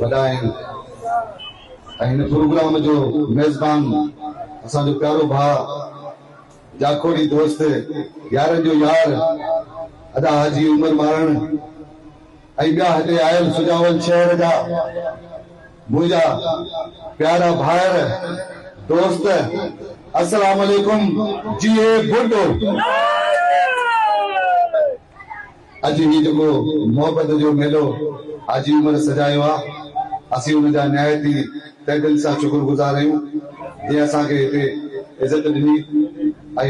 वॾा प्रोग्राम जो मेज़बान असांजो प्यारो भाउ जाखोड़ी दोस्त यारनि जो यार अदा हाजी उमर मारण ॿिया हिते आयल सुजावल शहर जा मुंहिंजा प्यारा भाइर दोस्त अस्सलाम वालेकुम जी बुड्ढो अॼु ही जेको मोहबत जो मेलो हाजी उमर सजायो आहे असीं हुनजा निहायती तहे दिल सां शुक्रगुज़ार आहियूं जंहिं असांखे हिते इज़त ॾिनी ऐं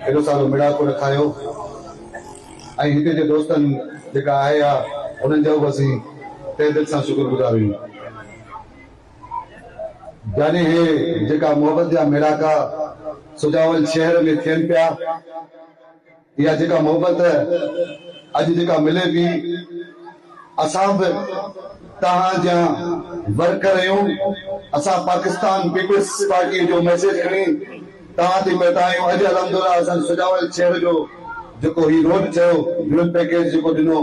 हेॾो सारो मिड़ाको रखायो ऐं हिते जे दोस्तनि जेका आहे उन्हनि जो बि असीं तहे दिल सां शुक्रगुज़ार आहियूं। यानी हे जेका मोहबत जा मिड़ाका सुजावल शहर में थियनि पिया इहा जेका मोहबत अॼु जेका मिले पई असां बि तव्हांजा वर्कर आहियूं असां पाकिस्तान पीपल्स पार्टी जो मैसेज खणी तव्हां ते पहुता आहियूं। अॼु अलहमदुलिल्लाह असां सुजावल शहर जो जेको ही रोड चयो ड्रिल पैकेज जेको ॾिनो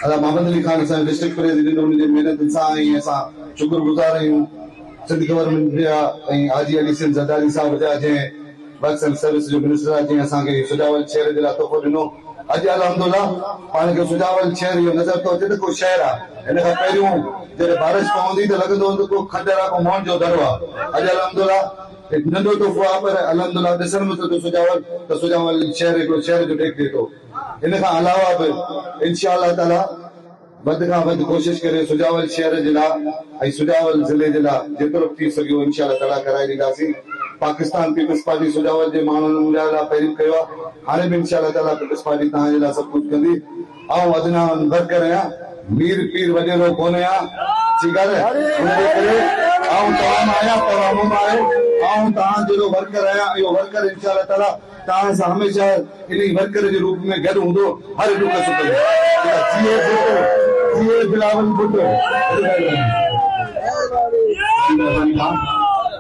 अला मोहम्मद अली खान असांजो डिस्ट्रिक्ट प्रेसिडेंट ॾिनो हुनजी महिनत सां ऐं असां शुक्रगुज़ार आहियूं सिंध गवर्नमेंट जा ऐं हाजी अली सिंध ज़रदारी साहिब जा जंहिं वर्क्स एंड सर्विस जो मिनिस्टर आहे जंहिं असांखे सुजावल शहर जे लाइ तोहफ़ो ॾिनो। अॼु अलहमदुलिल्लाह पाण खे सुजावल शहर इहो नज़र थो अचे त को शहर आहे हिन खां पहिरियों जॾहिं बारिश पवंदी त लॻंदो हो त को खंडर आहे को मोहन जो दड़ो आहे। अॼु अलहमदुलिल्लाह हिकु नंढो तोहफ़ो आहे पर अलहमदुलिल्लाह ॾिसण में थो सुजावल त सुजावल शहर हिकिड़ो शहर जो टेक ॾिए थो। हिन खां अलावा बि इंशा अल्लाह ताला वधि खां वधि कोशिशि करे सुजावल शहर जे लाइ ऐं सुजावल ज़िले जे लाइ जेतिरो थी सघियो इंशा अल्लाह ताला कराए ॾींदासीं। पाकिस्तान पीपल्स पार्टी सुजावल जे माण्हुनि लाइ पहिरीं कयो आहे हाणे बि इंशा अल्लाह ताला पीपल्स पार्टी तव्हांजे लाइ सभु कुझु कंदी। ऐं अदना वर्कर आहियां मीर पीर वॾेरो कोन आहियां ठीकु आहे हुनजे करे ऐं तमामु आहियां तमामु आहे ऐं तव्हां जहिड़ो वर्कर आहियां इहो वर्कर इंशा अल्लाह ताला तव्हां सां हमेशह इन वर्कर जे रूप में गॾु हूंदो हर ॾुख सुख में। बिलावल भुट्टो